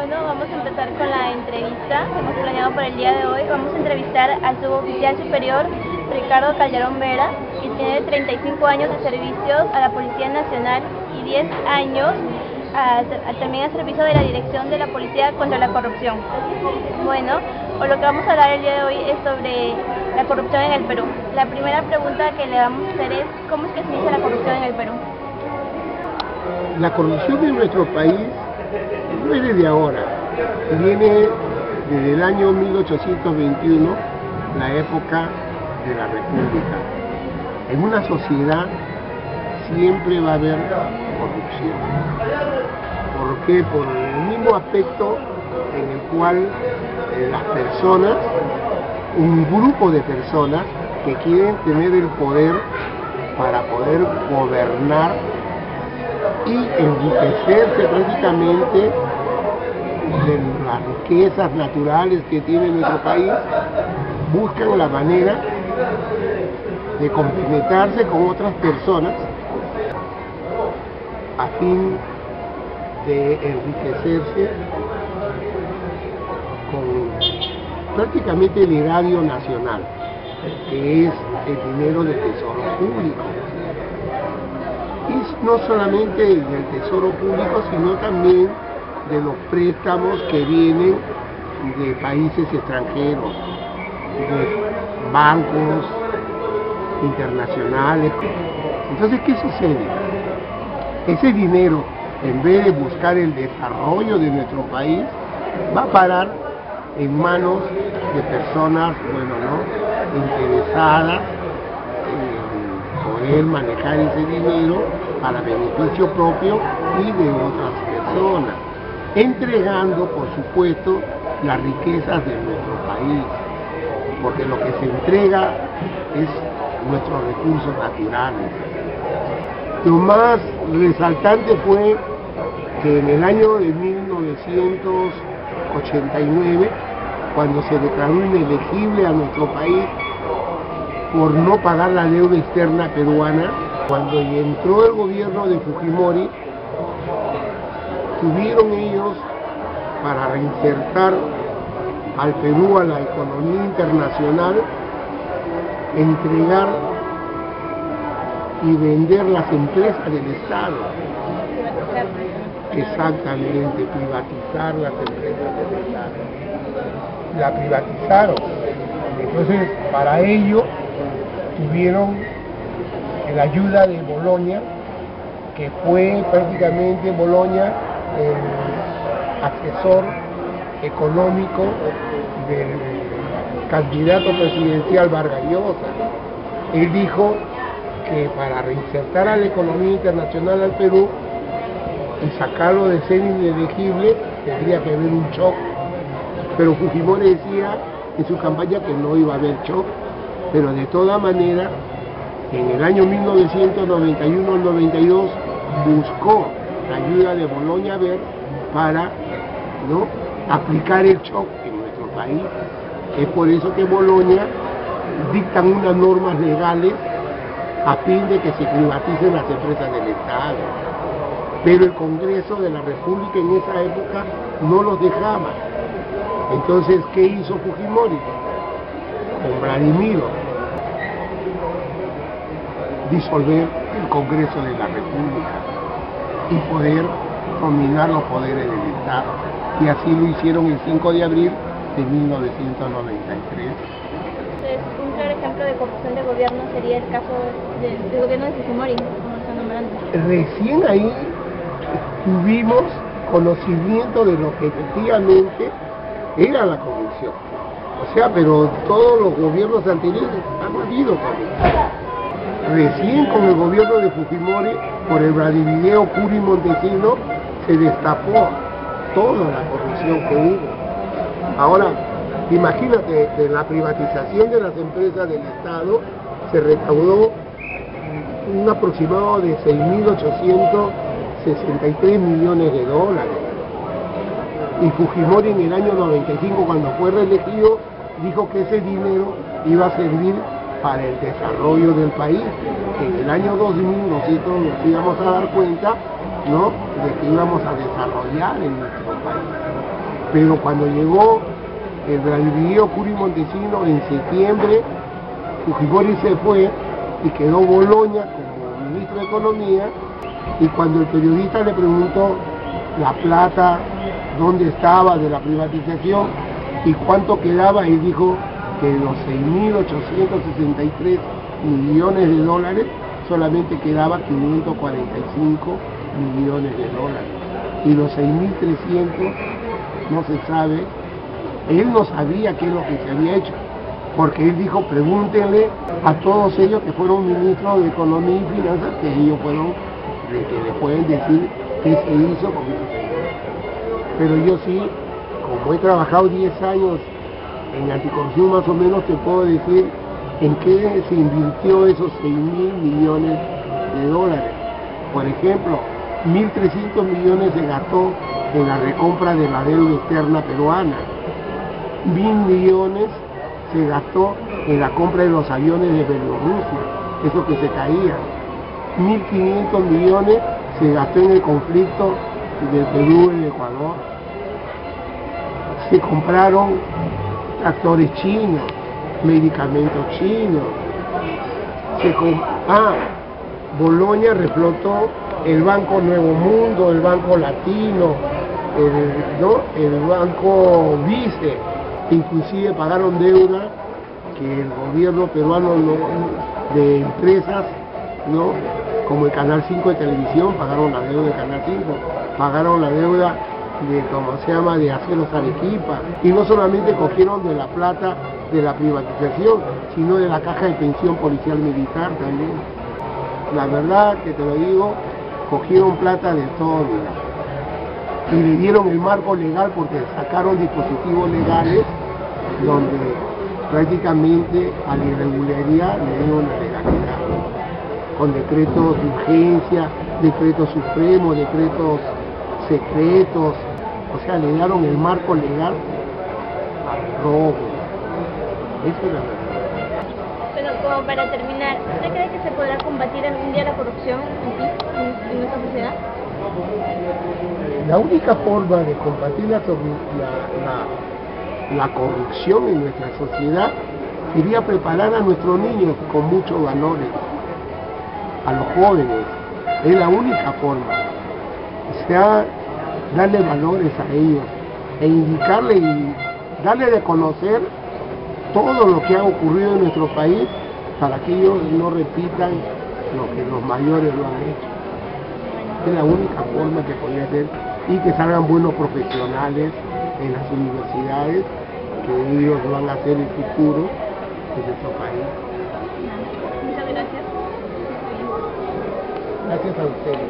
Bueno, vamos a empezar con la entrevista que hemos planeado para el día de hoy. Vamos a entrevistar al suboficial superior Ricardo Calderón Vera, que tiene 35 años de servicio a la Policía Nacional y 10 años también al servicio de la Dirección de la Policía contra la Corrupción. Bueno, por lo que vamos a hablar el día de hoy es sobre la corrupción en el Perú. La primera pregunta que le vamos a hacer es, ¿cómo es que se inicia la corrupción en el Perú? La corrupción en nuestro país no es desde ahora, viene desde el año 1821, la época de la República. En una sociedad siempre va a haber corrupción. ¿Por qué? Por el mismo aspecto en el cual las personas, un grupo de personas que quieren tener el poder para poder gobernar y enriquecerse prácticamente de las riquezas naturales que tiene nuestro país, buscan la manera de compenetrarse con otras personas a fin de enriquecerse con prácticamente el erario nacional, que es el dinero del tesoro público. Y no solamente del tesoro público, sino también de los préstamos que vienen de países extranjeros, de bancos internacionales. Entonces, ¿qué sucede? Ese dinero, en vez de buscar el desarrollo de nuestro país, va a parar en manos de personas, interesadas en poder manejar ese dinero para beneficio propio y de otras personas, entregando, por supuesto, las riquezas de nuestro país, porque lo que se entrega es nuestros recursos naturales. Lo más resaltante fue que en el año de 1989, cuando se declaró inelegible a nuestro país por no pagar la deuda externa peruana, cuando entró el gobierno de Fujimori, tuvieron ellos, para reinsertar al Perú a la economía internacional, entregar y vender las empresas del Estado. Exactamente, privatizar las empresas del Estado. La privatizaron. Entonces, para ello, tuvieron la ayuda de Bolonia, que fue prácticamente Bolonia el asesor económico del candidato presidencial Vargas Llosa. Él dijo que para reinsertar a la economía internacional al Perú y sacarlo de ser inelegible tendría que haber un shock, pero Fujimori decía en su campaña que no iba a haber shock, pero de toda manera en el año 1991-92 buscó la ayuda de Bolonia para aplicar el shock en nuestro país. Es por eso que Bolonia dictan unas normas legales a fin de que se privaticen las empresas del Estado. Pero el Congreso de la República en esa época no los dejaba. Entonces, ¿qué hizo Fujimori? Con Vladimiro, disolver el Congreso de la República y poder dominar los poderes del Estado. Y así lo hicieron el 5 de abril de 1993. Entonces, un claro ejemplo de corrupción de gobierno sería el caso del gobierno de Fujimori, como lo están nombrando. Recién ahí tuvimos conocimiento de lo que efectivamente era la corrupción. O sea, pero todos los gobiernos anteriores han habido corrupción. Recién con el gobierno de Fujimori, por el Bradivideo Curi Montesino, se destapó toda la corrupción que hubo. Ahora, imagínate, de la privatización de las empresas del Estado se recaudó un aproximado de 6.863 millones de dólares. Y Fujimori en el año 95, cuando fue reelegido, dijo que ese dinero iba a servir para el desarrollo del país. En el año 2000 nosotros nos íbamos a dar cuenta, de que íbamos a desarrollar en nuestro país. Pero cuando llegó el Brasilio Curi Montesino en septiembre, Fujimori se fue y quedó Boloña como ministro de Economía, y cuando el periodista le preguntó la plata, dónde estaba de la privatización y cuánto quedaba, él dijo que de los 6.863 millones de dólares solamente quedaba 545 millones de dólares, y los 6.300 no se sabe. Él no sabía qué es lo que se había hecho, porque él dijo, pregúntenle a todos ellos que fueron ministros de Economía y Finanzas, que ellos fueron que le pueden decir qué se hizo con esos señores. Pero yo sí, como he trabajado 10 años en anticorrupción, más o menos te puedo decir en qué se invirtió esos 6.000 millones de dólares. Por ejemplo, 1.300 millones se gastó en la recompra de la deuda externa peruana. 1.000 millones se gastó en la compra de los aviones de Bielorrusia, esos que se caían. 1.500 millones se gastó en el conflicto de Perú y Ecuador. Se compraron tractores chinos, medicamentos chinos. Boloña reflotó el Banco Nuevo Mundo, el Banco Latino, el Banco Vice. Inclusive pagaron deuda que el gobierno peruano de empresas, ¿no?, como el Canal 5 de televisión, pagaron la deuda del Canal 5, pagaron la deuda de Aceros Arequipa, y no solamente cogieron de la plata de la privatización, sino de la caja de pensión policial militar también. La verdad que te lo digo, cogieron plata de todo, y le dieron el marco legal porque sacaron dispositivos legales donde prácticamente a la irregularidad le dieron la legalidad, con decretos de urgencia, decretos supremos, decretos secretos, o sea, le dieron el marco legal al robo. Eso es la verdad. Bueno, como para terminar, ¿usted cree que se podrá combatir algún día la corrupción en nuestra sociedad? La única forma de combatir la corrupción en nuestra sociedad sería preparar a nuestros niños con muchos valores, a los jóvenes. Es la única forma. O sea, darle valores a ellos e indicarle y darle de conocer todo lo que ha ocurrido en nuestro país para que ellos no repitan lo que los mayores lo han hecho. Es la única forma que podría ser, y que salgan buenos profesionales en las universidades, que ellos van a ser el futuro de nuestro país. Muchas gracias. Gracias a ustedes.